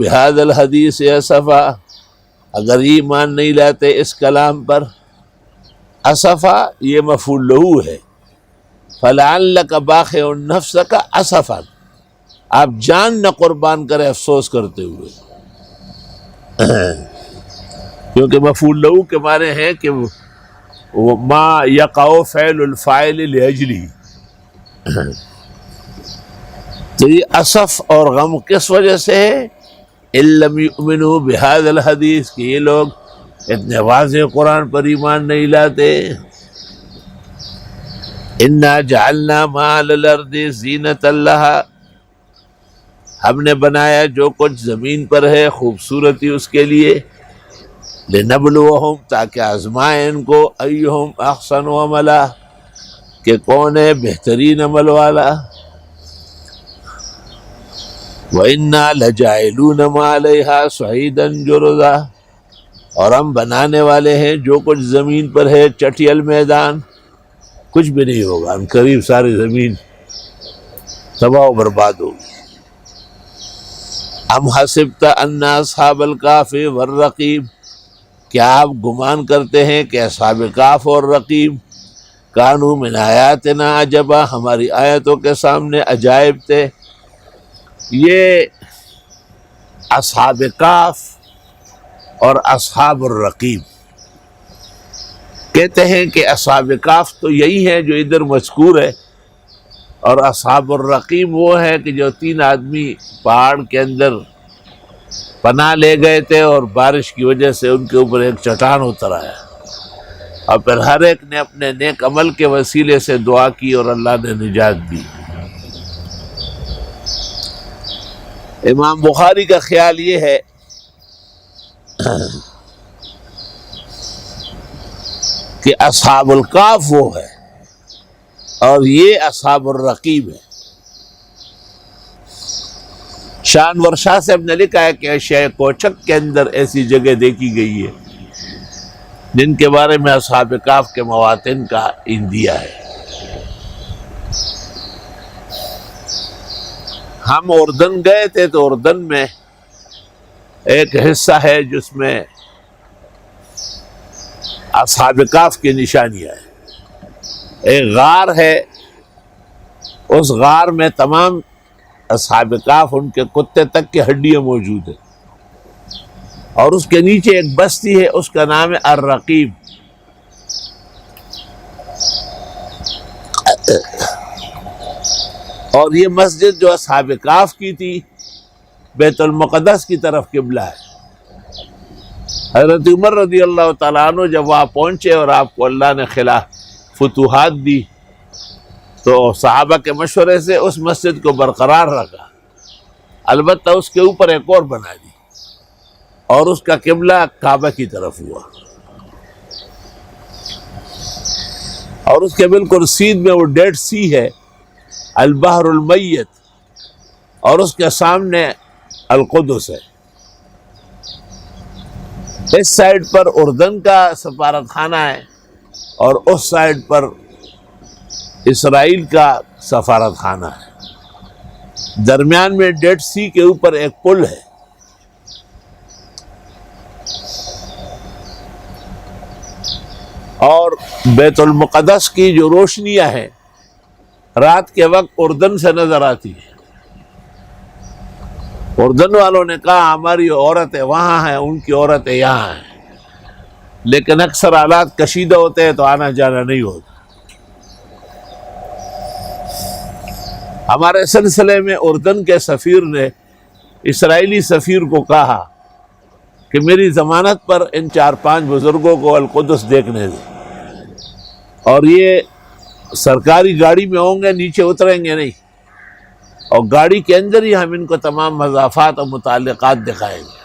بہذا الحدیث اسفا، اگر ایمان نہیں لاتے اس کلام پر. اسفا یہ مفعول لہو ہے. فلعلک باخع نفسک اسفا، آپ جان نہ قربان کرے افسوس کرتے ہوئے، کیونکہ مفعول لہو کے معنی ہے کہ ما یقع فعل الفاعل لاجلہ. تو یہ اسف اور غم کس وجہ سے ہے؟ ان لم یؤمنوا بہذا الحدیث، کہ یہ لوگ اتنے واضح قرآن پر ایمان نہیں لاتے. انا جعلنا ما علی الارض زینۃ لہا، ہم نے بنایا جو کچھ زمین پر ہے خوبصورتی اس کے لیے. لنبلوہم، تاکہ آزمائیں ان کو. ایہم احسن عملا، کہ کون ہے بہترین عمل والا. وَإِنَّا لَجَاعِلُونَ مَا عَلَيْهَا صَعِيدًا جُرُزًا، اور ہم بنانے والے ہیں جو کچھ زمین پر ہے چٹیل میدان. کچھ بھی نہیں ہوگا، ان قریب ساری زمین تباہ و برباد ہوگی. ام حسبت ان اصحاب الکہف والرقیم، کیا آپ گمان کرتے ہیں کہ اصحاب کہف اور رقیم کانوا من آیاتنا عجبا، ہماری آیتوں کے سامنے عجائب تھے. یہ اصحاب کہف اور اصحاب الرقیم کہتے ہیں کہ اصحاب کہف تو یہی ہے جو ادھر مذکور ہے، اور اصحاب الرقیم وہ ہے کہ جو 3 آدمی پہاڑ کے اندر پناہ لے گئے تھے اور بارش کی وجہ سے ان کے اوپر ایک چٹان اتر آیا، اور پھر ہر ایک نے اپنے نیک عمل کے وسیلے سے دعا کی اور اللہ نے نجات دی. امام بخاری کا خیال یہ ہے کہ اصحاب الکہف وہ ہے اور یہ اصحاب الرقیم ہے. شانور شاہ صاحب نے لکھا ہے کہ اشیاء کوچک کے اندر ایسی جگہ دیکھی گئی ہے جن کے بارے میں اصحاب کہف کے مواطن کا اندیا ہے. ہم اردن گئے تھے تو اردن میں ایک حصہ ہے جس میں اصحاب کہف کی نشانیاں ہیں. ایک غار ہے، اس غار میں تمام اصحاب کہف ان کے کتے تک کی ہڈیاں موجود ہیں، اور اس کے نیچے ایک بستی ہے، اس کا نام ہے الرقیم. اور یہ مسجد جو اصحاب کہف کی تھی بیت المقدس کی طرف قبلہ ہے. حضرت عمر رضی اللہ تعالیٰ عنہ جب وہاں پہنچے اور آپ کو اللہ نے فتوحات دی تو صحابہ کے مشورے سے اس مسجد کو برقرار رکھا، البتہ اس کے اوپر ایک اور بنا دی اور اس کا قبلہ کعبہ کی طرف ہوا، اور اس کے بالکل سیدھ میں وہ ڈیڈ سی ہے، البحر المیت، اور اس کے سامنے القدس ہے. اس سائڈ پر اردن کا سفارت خانہ ہے اور اس سائڈ پر اسرائیل کا سفارت خانہ ہے. درمیان میں ڈیڈ سی کے اوپر ایک پل ہے. اور بیت المقدس کی جو روشنیاں ہیں رات کے وقت اردن سے نظر آتی ہے. اردن والوں نے کہا ہماری عورتیں وہاں ہیں، ان کی عورتیں یہاں ہیں، لیکن اکثر حالات کشیدہ ہوتے ہیں تو آنا جانا نہیں ہوتا. ہمارے سلسلے میں اردن کے سفیر نے اسرائیلی سفیر کو کہا کہ میری ضمانت پر ان 4-5 بزرگوں کو القدس دیکھنے دیں، اور یہ سرکاری گاڑی میں ہوں گے، نیچے اتریں گے نہیں، اور گاڑی کے اندر ہی ہم ان کو تمام مضافات اور متعلقات دکھائیں گے.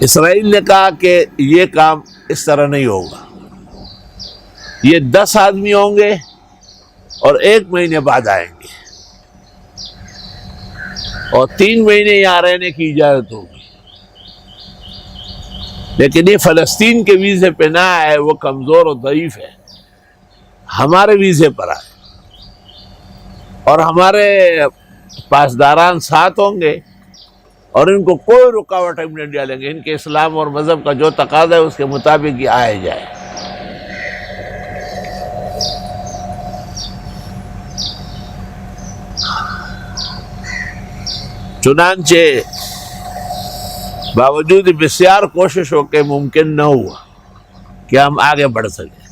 اسرائیل نے کہا کہ یہ کام اس طرح نہیں ہوگا، یہ 10 آدمی ہوں گے اور 1 مہینے بعد آئیں گے، اور 3 مہینے یہاں رہنے کی اجازت ہوگی. لیکن یہ فلسطین کے ویزے پہ نہ آئے، وہ کمزور اور ضعیف ہے، ہمارے ویزے پر آئے، اور ہمارے پاسداران ساتھ ہوں گے اور ان کو کوئی رکاوٹ ہم نہیں ڈالیں گے، ان کے اسلام اور مذہب کا جو تقاضا ہے اس کے مطابق یہ آئے جائے۔ چنانچہ باوجود بسیار کوششوں کے ممکن نہ ہوا کہ ہم آگے بڑھ سکیں۔